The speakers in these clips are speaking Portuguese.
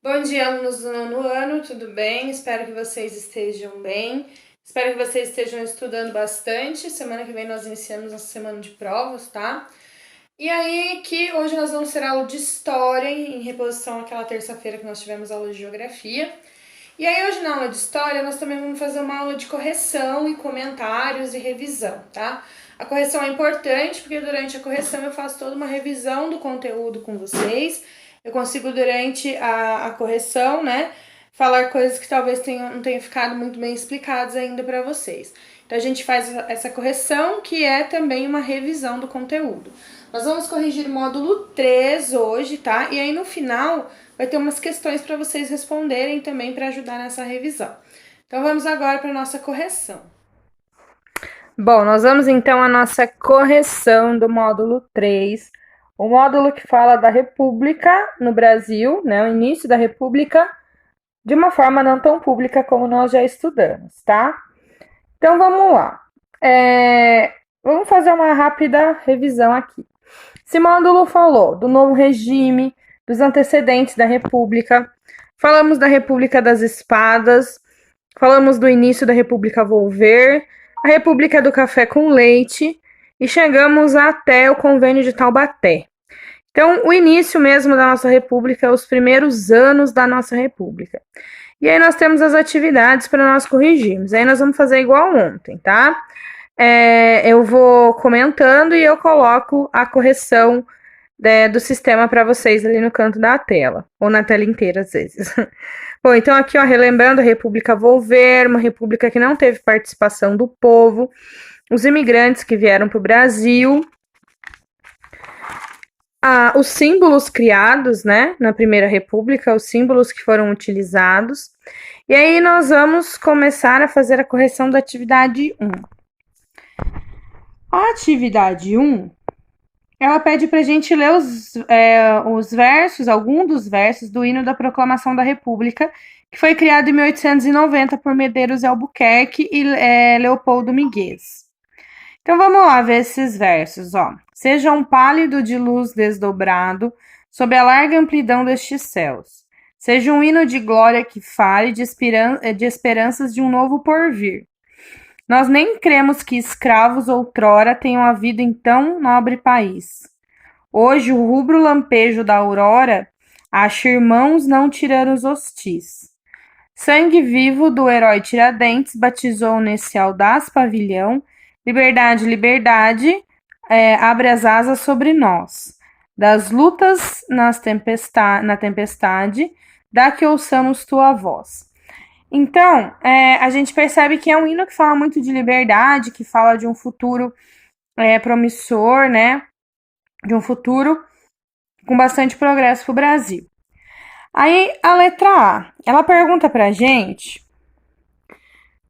Bom dia, alunos do nono ano, tudo bem? Espero que vocês estejam bem. Espero que vocês estejam estudando bastante. Semana que vem nós iniciamos nossa semana de provas, tá? E aí, que hoje nós vamos ter aula de história, em reposição àquela terça-feira que nós tivemos aula de geografia. E aí, hoje na aula de história, nós também vamos fazer uma aula de correção e comentários e revisão, tá? A correção é importante porque durante a correção eu faço toda uma revisão do conteúdo com vocês. Eu consigo, durante a correção, né, falar coisas que talvez não tenham ficado muito bem explicadas ainda para vocês. Então, a gente faz essa correção, que é também uma revisão do conteúdo. Nós vamos corrigir o módulo 3 hoje, tá? E aí, no final, vai ter umas questões para vocês responderem também para ajudar nessa revisão. Então, vamos agora para a nossa correção. Bom, nós vamos então à nossa correção do módulo 3, o módulo que fala da República no Brasil, né, o início da República, de uma forma não tão pública como nós já estudamos, tá? Então, vamos lá. Vamos fazer uma rápida revisão aqui. Esse módulo falou do novo regime, dos antecedentes da República, falamos da República das Espadas, falamos do início da República Volver, a República do Café com Leite e chegamos até o Convênio de Taubaté. Então, o início mesmo da nossa República, os primeiros anos da nossa República. E aí nós temos as atividades para nós corrigirmos. Aí nós vamos fazer igual ontem, tá? Eu vou comentando e eu coloco a correção do sistema para vocês ali no canto da tela, ou na tela inteira às vezes. Bom, então aqui, ó, relembrando a República Volver, uma república que não teve participação do povo, os imigrantes que vieram para o Brasil, os símbolos criados, né, na Primeira República, os símbolos que foram utilizados. E aí nós vamos começar a fazer a correção da atividade 1. A atividade 1, ela pede para a gente ler os versos, alguns dos versos do hino da Proclamação da República, que foi criado em 1890 por Medeiros Albuquerque e Leopoldo Miguez. Então vamos lá ver esses versos, ó. Seja um pálido de luz desdobrado sob a larga amplidão destes céus. Seja um hino de glória que fale de esperanças de um novo porvir. Nós nem cremos que escravos outrora tenham havido em tão nobre país. Hoje o rubro lampejo da aurora acha irmãos não tiranos hostis. Sangue vivo do herói Tiradentes batizou nesse audaz pavilhão. Liberdade, liberdade, abre as asas sobre nós. Das lutas na tempestade, dá que ouçamos tua voz. Então, a gente percebe que é um hino que fala muito de liberdade, que fala de um futuro promissor, né? De um futuro com bastante progresso para o Brasil. Aí, a letra A, ela pergunta pra gente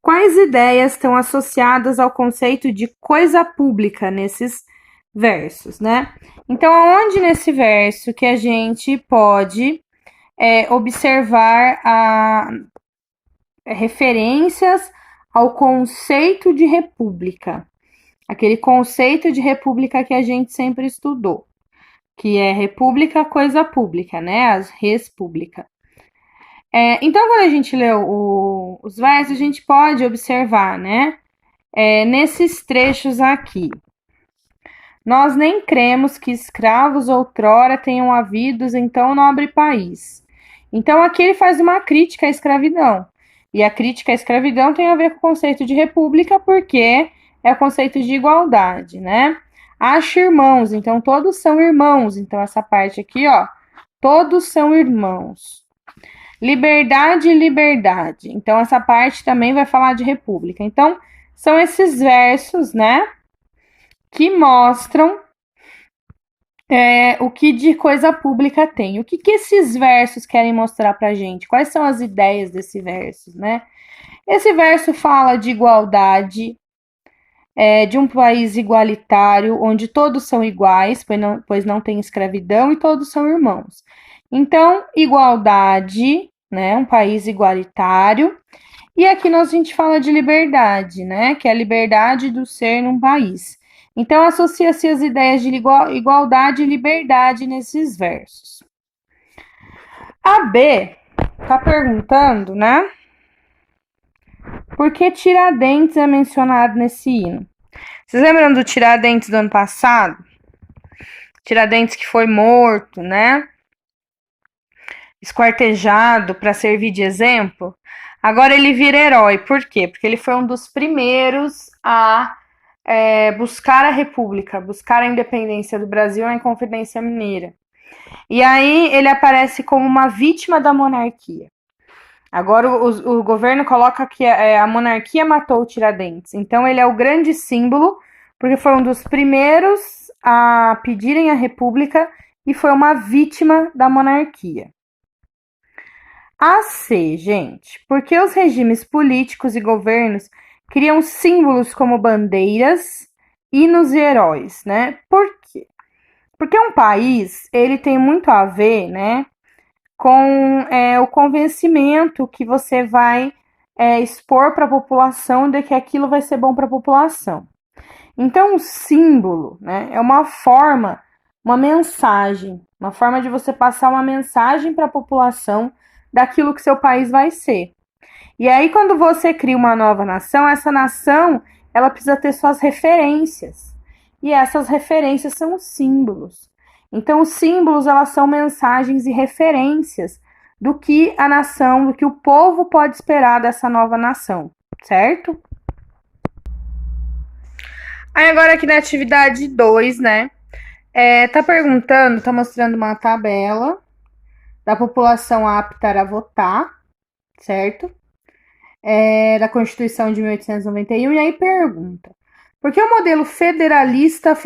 quais ideias estão associadas ao conceito de coisa pública nesses versos, né? Então, aonde nesse verso que a gente pode observar referências ao conceito de república, aquele conceito de república que a gente sempre estudou, que é república, coisa pública, né? As res pública. Então, quando a gente lê os versos, a gente pode observar, né? Nesses trechos aqui. Nós nem cremos que escravos outrora tenham havidos em tão nobre país. Então, aqui ele faz uma crítica à escravidão. E a crítica à escravidão tem a ver com o conceito de república, porque é o conceito de igualdade, né? Acha irmãos, então todos são irmãos. Então, essa parte aqui, ó, todos são irmãos. Liberdade e liberdade. Então, essa parte também vai falar de república. Então, são esses versos, né, que mostram o que de coisa pública tem. O que esses versos querem mostrar pra gente? Quais são as ideias desses versos, né? Esse verso fala de igualdade, de um país igualitário, onde todos são iguais, pois não tem escravidão e todos são irmãos. Então, igualdade, né? Um país igualitário. E aqui a gente fala de liberdade, né? Que é a liberdade do ser num país. Então, associa-se as ideias de igualdade e liberdade nesses versos. A B, tá perguntando, né? Por que Tiradentes é mencionado nesse hino? Vocês lembram do Tiradentes do ano passado? Tiradentes que foi morto, né? Esquartejado para servir de exemplo. Agora ele vira herói. Por quê? Porque ele foi um dos primeiros a buscar a república, buscar a independência do Brasil na Inconfidência Mineira. E aí ele aparece como uma vítima da monarquia. Agora o governo coloca que a monarquia matou o Tiradentes. Então ele é o grande símbolo, porque foi um dos primeiros a pedirem a república e foi uma vítima da monarquia. A C, gente, porque os regimes políticos e governos criam símbolos como bandeiras, hinos e heróis, né? Por quê? Porque um país, ele tem muito a ver, né, com o convencimento que você vai expor para a população de que aquilo vai ser bom para a população. Então, o símbolo, né, é uma forma, uma mensagem, uma forma de você passar uma mensagem para a população daquilo que seu país vai ser. E aí, quando você cria uma nova nação, essa nação, ela precisa ter suas referências. E essas referências são os símbolos. Então, os símbolos, elas são mensagens e referências do que a nação, do que o povo pode esperar dessa nova nação, certo? Aí, agora aqui na atividade 2, né? Tá perguntando, tá mostrando uma tabela da população apta a votar, certo? Da Constituição de 1891, e aí pergunta: por que o modelo federalista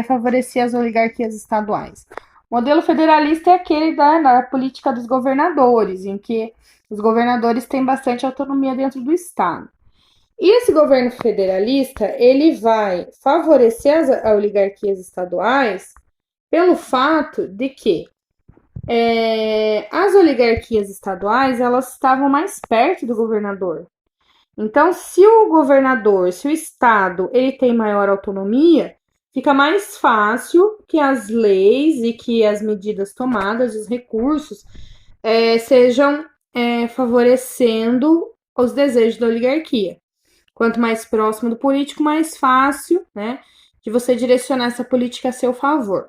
favorecia as oligarquias estaduais? O modelo federalista é aquele da política dos governadores, em que os governadores têm bastante autonomia dentro do Estado. E esse governo federalista, ele vai favorecer as oligarquias estaduais pelo fato de que as oligarquias estaduais, elas estavam mais perto do governador. Então, se o governador, se o estado, ele tem maior autonomia, fica mais fácil que as leis e que as medidas tomadas, os recursos, sejam favorecendo os desejos da oligarquia. Quanto mais próximo do político, mais fácil, né, de você direcionar essa política a seu favor.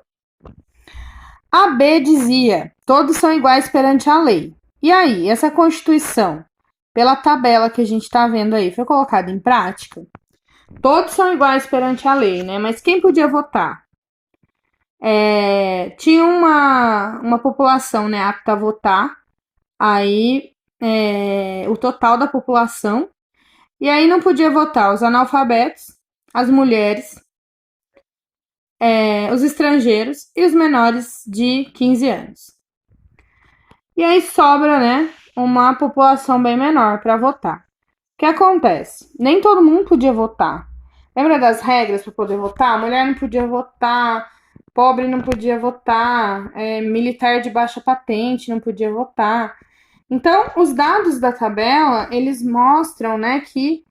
A B dizia: todos são iguais perante a lei. E aí, essa Constituição, pela tabela que a gente está vendo aí, foi colocada em prática? Todos são iguais perante a lei, né? Mas quem podia votar? Tinha uma população, né, apta a votar, aí o total da população, e aí não podia votar os analfabetos, as mulheres, os estrangeiros e os menores de 15 anos. E aí sobra, né, uma população bem menor para votar. O que acontece? Nem todo mundo podia votar. Lembra das regras para poder votar? Mulher não podia votar, pobre não podia votar, militar de baixa patente não podia votar. Então, os dados da tabela, eles mostram, né, que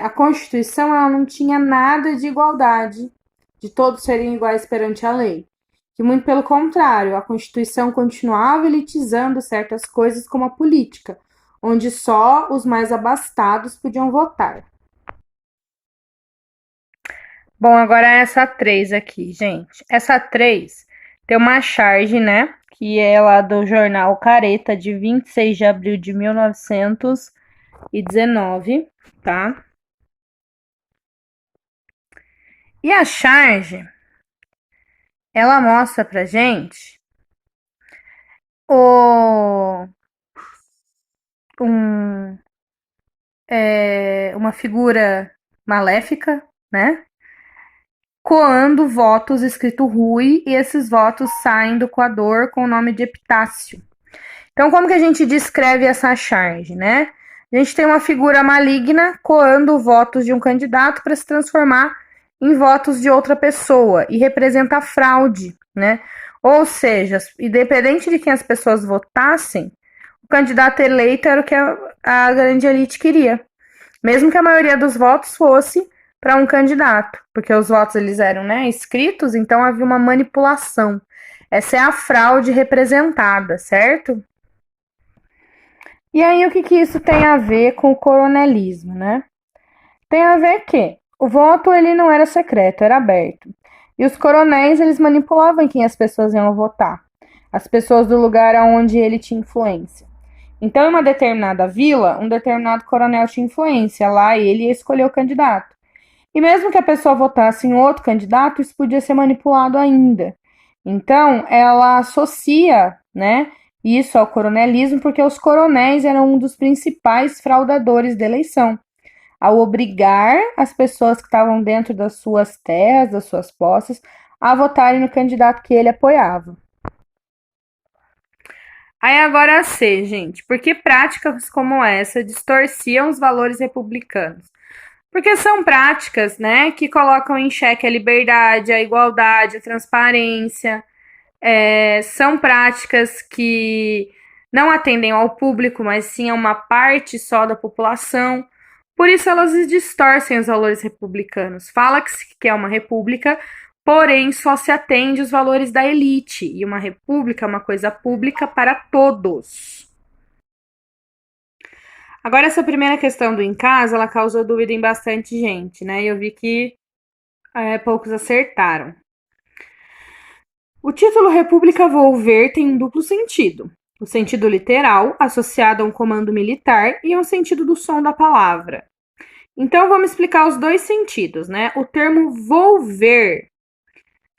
a Constituição ela não tinha nada de igualdade, de todos serem iguais perante a lei. Que muito pelo contrário, a Constituição continuava elitizando certas coisas como a política, onde só os mais abastados podiam votar. Bom, agora essa 3 aqui, gente. Essa 3 tem uma charge, né? Que é lá do jornal Careta, de 26 de abril de 1919, tá? E a charge, ela mostra pra gente uma figura maléfica, né? Coando votos escrito Rui, e esses votos saem do coador com o nome de Epitácio. Então, como que a gente descreve essa charge, né? A gente tem uma figura maligna coando votos de um candidato para se transformar em votos de outra pessoa e representa a fraude, né? Ou seja, independente de quem as pessoas votassem, o candidato eleito era o que a grande elite queria. Mesmo que a maioria dos votos fosse para um candidato, porque os votos eles eram, né, escritos, então havia uma manipulação. Essa é a fraude representada, certo? E aí, o que isso tem a ver com o coronelismo, né? Tem a ver que o voto ele não era secreto, era aberto. E os coronéis eles manipulavam quem as pessoas iam votar, as pessoas do lugar onde ele tinha influência. Então, em uma determinada vila, um determinado coronel tinha influência, lá ele ia escolher o candidato. E mesmo que a pessoa votasse em outro candidato, isso podia ser manipulado ainda. Então, ela associa, né, isso ao coronelismo, porque os coronéis eram um dos principais fraudadores da eleição, ao obrigar as pessoas que estavam dentro das suas terras, das suas posses, a votarem no candidato que ele apoiava. Aí agora a C, gente, por que práticas como essa distorciam os valores republicanos? Porque são práticas, né, que colocam em xeque a liberdade, a igualdade, a transparência. São práticas que não atendem ao público, mas sim a uma parte só da população. Por isso elas distorcem os valores republicanos. Fala que se quer uma república, porém só se atende os valores da elite. E uma república é uma coisa pública para todos. Agora, essa primeira questão do em casa, ela causou dúvida em bastante gente, né? E eu vi que poucos acertaram. O título República Volver tem um duplo sentido. O sentido literal, associado a um comando militar, e um sentido do som da palavra. Então, vamos explicar os dois sentidos, né? O termo volver,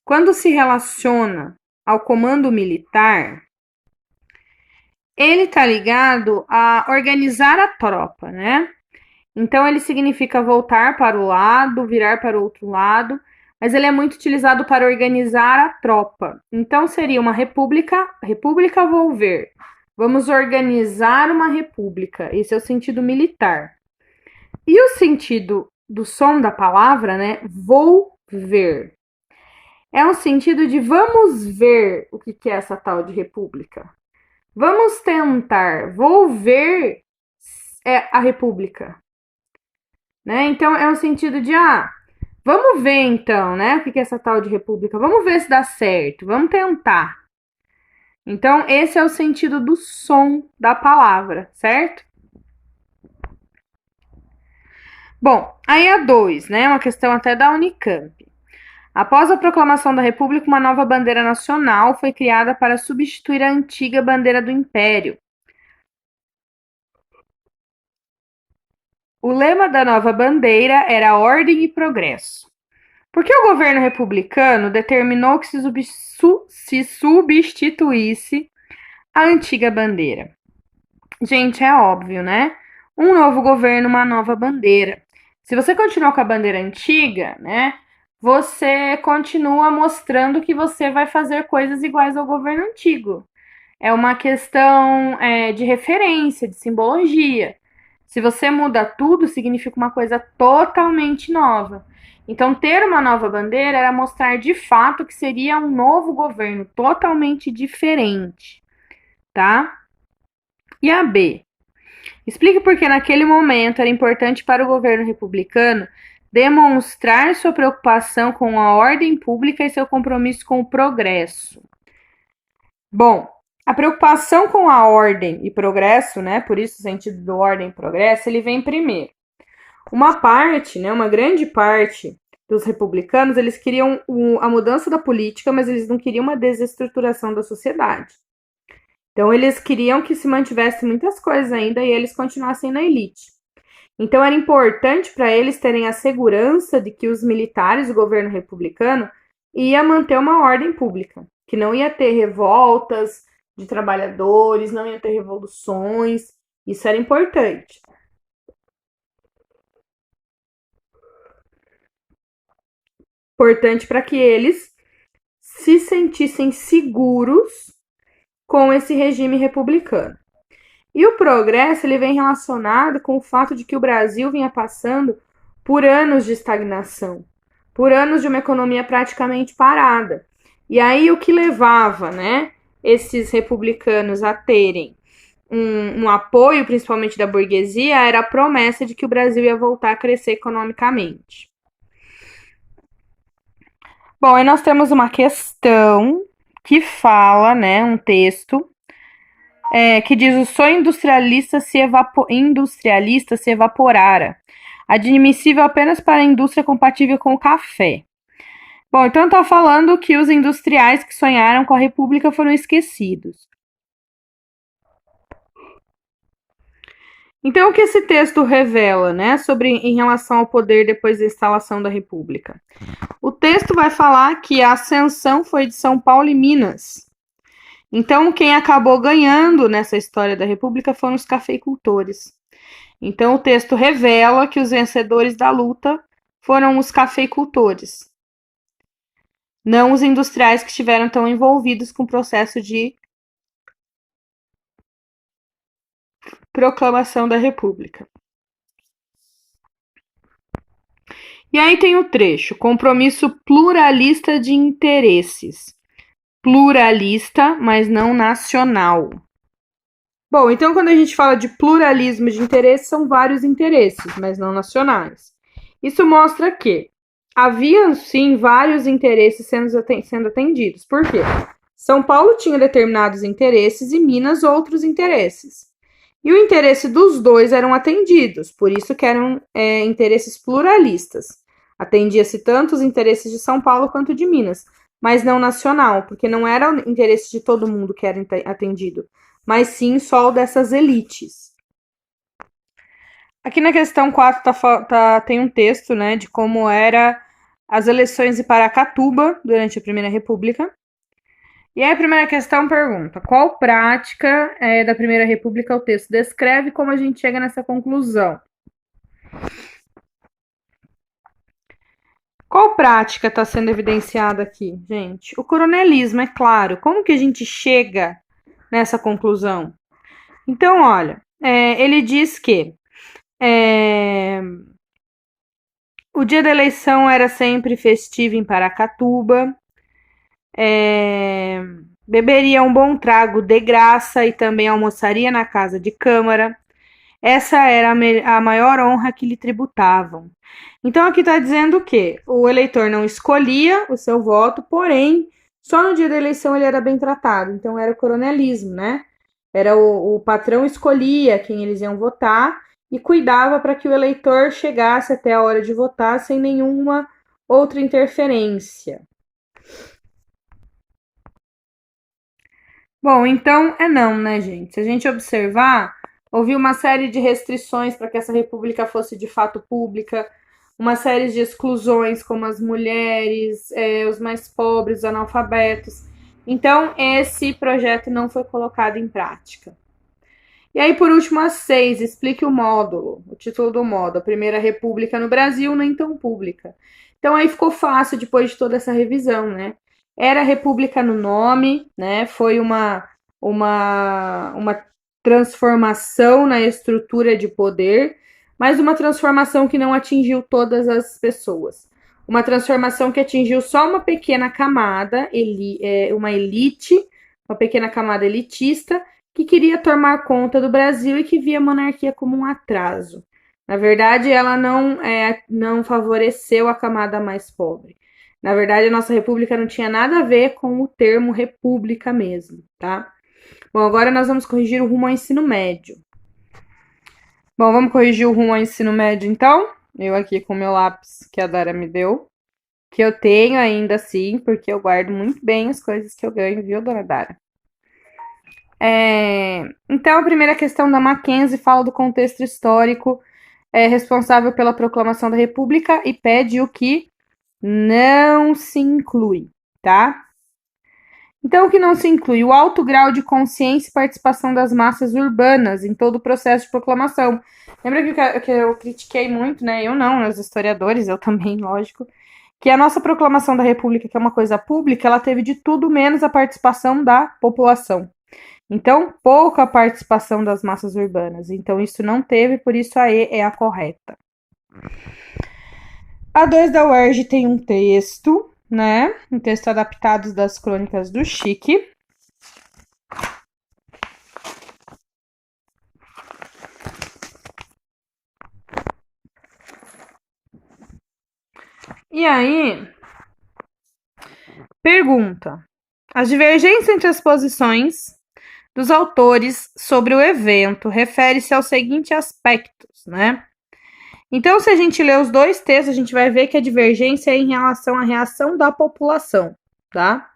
quando se relaciona ao comando militar, ele está ligado a organizar a tropa, né? Então, ele significa voltar para o lado, virar para o outro lado, mas ele é muito utilizado para organizar a tropa. Então, seria uma república volver. Vamos organizar uma república. Esse é o sentido militar. E o sentido do som da palavra, né? Volver. É um sentido de vamos ver o que é essa tal de república. Vamos tentar volver a república. Né? Então, é um sentido de, vamos ver então, né, o que é essa tal de república, vamos ver se dá certo, vamos tentar. Então, esse é o sentido do som da palavra, certo? Bom, aí a 2, né, uma questão até da Unicamp. Após a proclamação da República, uma nova bandeira nacional foi criada para substituir a antiga bandeira do Império. O lema da nova bandeira era ordem e progresso. Porque o governo republicano determinou que se substituísse a antiga bandeira? Gente, é óbvio, né? Um novo governo, uma nova bandeira. Se você continuar com a bandeira antiga, né? Você continua mostrando que você vai fazer coisas iguais ao governo antigo. É uma questão de referência, de simbologia. Se você muda tudo, significa uma coisa totalmente nova. Então, ter uma nova bandeira era mostrar de fato que seria um novo governo, totalmente diferente, tá? E a B? Explique por que naquele momento era importante para o governo republicano demonstrar sua preocupação com a ordem pública e seu compromisso com o progresso. Bom, a preocupação com a ordem e progresso, né? Por isso o sentido do ordem e progresso, ele vem primeiro. Uma parte, né, uma grande parte dos republicanos, eles queriam a mudança da política, mas eles não queriam uma desestruturação da sociedade. Então, eles queriam que se mantivesse muitas coisas ainda e eles continuassem na elite. Então, era importante para eles terem a segurança de que os militares, o governo republicano, ia manter uma ordem pública, que não ia ter revoltas de trabalhadores, não ia ter revoluções. Isso era importante. Importante para que eles se sentissem seguros com esse regime republicano. E o progresso ele vem relacionado com o fato de que o Brasil vinha passando por anos de estagnação, por anos de uma economia praticamente parada. E aí o que levava, né, esses republicanos a terem um apoio, principalmente da burguesia, era a promessa de que o Brasil ia voltar a crescer economicamente. Bom, aí nós temos uma questão que fala, né, um texto que diz: o sonho industrialista se evaporara, admissível apenas para a indústria compatível com o café. Bom, então está falando que os industriais que sonharam com a República foram esquecidos. Então, o que esse texto revela, né, em relação ao poder depois da instalação da República? O texto vai falar que a ascensão foi de São Paulo e Minas. Então, quem acabou ganhando nessa história da República foram os cafeicultores. Então, o texto revela que os vencedores da luta foram os cafeicultores, não os industriais que estiveram tão envolvidos com o processo de proclamação da República. E aí tem o trecho: compromisso pluralista de interesses. Pluralista, mas não nacional. Bom, então quando a gente fala de pluralismo de interesses, são vários interesses, mas não nacionais. Isso mostra que havia, sim, vários interesses sendo atendidos. Por quê? São Paulo tinha determinados interesses e Minas outros interesses. E o interesse dos dois eram atendidos, por isso que eram interesses pluralistas. Atendia-se tanto os interesses de São Paulo quanto de Minas, mas não nacional, porque não era o interesse de todo mundo que era atendido, mas sim só o dessas elites. Aqui na questão 4 tem um texto, né, de como era as eleições em Paracatuba durante a Primeira República. E aí a primeira questão pergunta: qual prática da Primeira República o texto descreve? Como a gente chega nessa conclusão? Qual prática está sendo evidenciada aqui, gente? O coronelismo, é claro. Como que a gente chega nessa conclusão? Então, olha, ele diz que o dia da eleição era sempre festivo em Paracatuba, beberia um bom trago de graça e também almoçaria na casa de câmara. Essa era a maior honra que lhe tributavam. Então aqui está dizendo que o eleitor não escolhia o seu voto, porém, só no dia da eleição ele era bem tratado. Então era o coronelismo, né? Era o patrão escolhia quem eles iam votar e cuidava para que o eleitor chegasse até a hora de votar sem nenhuma outra interferência. Bom, então não, né, gente? Se a gente observar, houve uma série de restrições para que essa república fosse de fato pública, uma série de exclusões, como as mulheres, os mais pobres, os analfabetos. Então, esse projeto não foi colocado em prática. E aí, por último, a 6, explique o módulo, o título do módulo, a Primeira República no Brasil, nem tão pública. Então, aí ficou fácil depois de toda essa revisão, né? Era república no nome, né? Foi uma transformação na estrutura de poder, mas uma transformação que não atingiu todas as pessoas. Uma transformação que atingiu só uma pequena camada, uma elite, uma pequena camada elitista, que queria tomar conta do Brasil e que via a monarquia como um atraso. Na verdade, ela não favoreceu a camada mais pobre. Na verdade, a nossa república não tinha nada a ver com o termo república mesmo, tá? Bom, agora nós vamos corrigir o rumo ao ensino médio. Bom, vamos corrigir o rumo ao ensino médio, então? Eu aqui com o meu lápis que a Dara me deu, que eu tenho ainda assim, porque eu guardo muito bem as coisas que eu ganho, viu, dona Dara? Então, a primeira questão da Mackenzie fala do contexto histórico responsável pela proclamação da República e pede o que não se inclui, tá? Então, o que não se inclui? O alto grau de consciência e participação das massas urbanas em todo o processo de proclamação. Lembra que eu critiquei muito, né? Eu não, né? Os historiadores, eu também, lógico, que a nossa proclamação da República, que é uma coisa pública, ela teve de tudo menos a participação da população. Então, pouca participação das massas urbanas. Então, isso não teve, por isso a E é a correta. A 2 da UERJ tem um texto, né? Um texto adaptado das Crônicas do Chique. E aí, pergunta: as divergências entre as posições dos autores sobre o evento refere-se aos seguintes aspectos, né? Então, se a gente ler os dois textos, a gente vai ver que a divergência é em relação à reação da população, tá?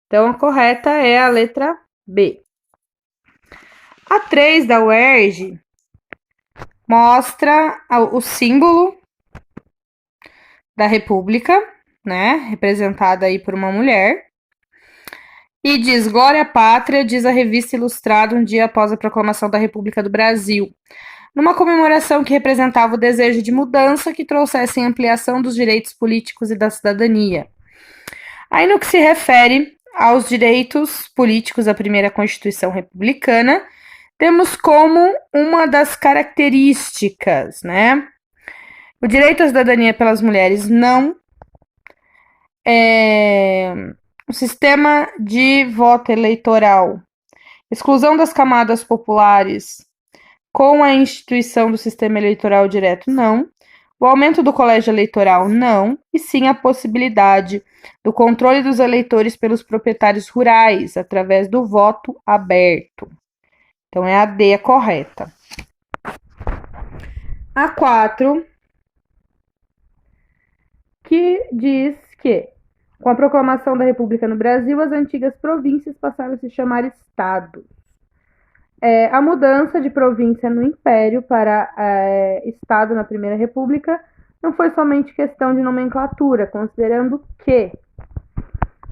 Então, a correta é a letra B. A 3 da UERJ mostra o símbolo da República, né? Representada aí por uma mulher. E diz: Glória à Pátria, diz a revista Ilustrada um dia após a proclamação da República do Brasil, numa comemoração que representava o desejo de mudança que trouxesse ampliação dos direitos políticos e da cidadania. Aí, no que se refere aos direitos políticos da primeira Constituição republicana, temos como uma das características, né? O direito à cidadania pelas mulheres não o sistema de voto eleitoral, exclusão das camadas populares com a instituição do sistema eleitoral direto, não. O aumento do colégio eleitoral, não. E sim a possibilidade do controle dos eleitores pelos proprietários rurais, através do voto aberto. Então, é a D a correta. A 4, que diz que, com a proclamação da República no Brasil, as antigas províncias passaram a se chamar estados. A mudança de província no Império para Estado na Primeira República não foi somente questão de nomenclatura, considerando que,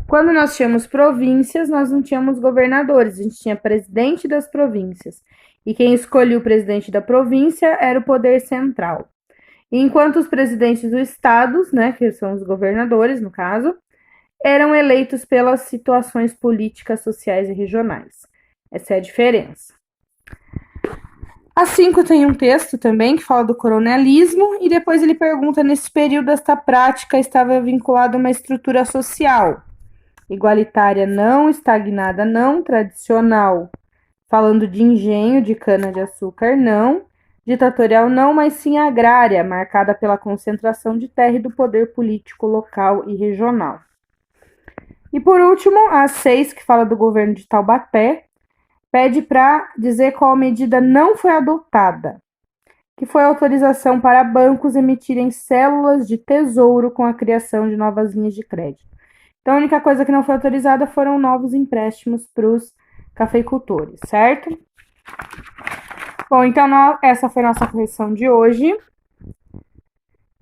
quando nós tínhamos províncias, nós não tínhamos governadores, a gente tinha presidente das províncias. E quem escolhia o presidente da província era o poder central. Enquanto os presidentes dos estados, né, que são os governadores, no caso, eram eleitos pelas situações políticas, sociais e regionais. Essa é a diferença. A 5 tem um texto também que fala do coronelismo e depois ele pergunta: nesse período esta prática estava vinculada a uma estrutura social igualitária não, estagnada não, tradicional, falando de engenho de cana-de-açúcar não, ditatorial não, mas sim agrária, marcada pela concentração de terra e do poder político local e regional. E por último, a 6, que fala do governo de Taubaté, pede para dizer qual medida não foi adotada, que foi a autorização para bancos emitirem células de tesouro com a criação de novas linhas de crédito. Então, a única coisa que não foi autorizada foram novos empréstimos para os cafeicultores, certo? Bom, então essa foi a nossa correção de hoje.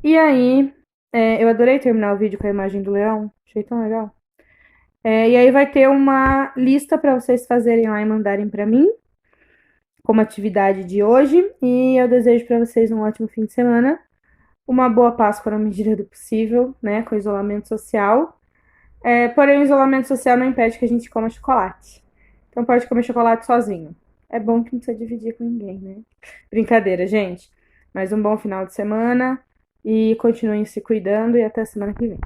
E aí, eu adorei terminar o vídeo com a imagem do leão, achei tão legal. E aí vai ter uma lista para vocês fazerem lá e mandarem para mim, como atividade de hoje. E eu desejo para vocês um ótimo fim de semana, uma boa Páscoa na medida do possível, né, com isolamento social. Porém, o isolamento social não impede que a gente coma chocolate. Então pode comer chocolate sozinho. É bom que não precisa dividir com ninguém, né? Brincadeira, gente. Mas um bom final de semana e continuem se cuidando e até semana que vem.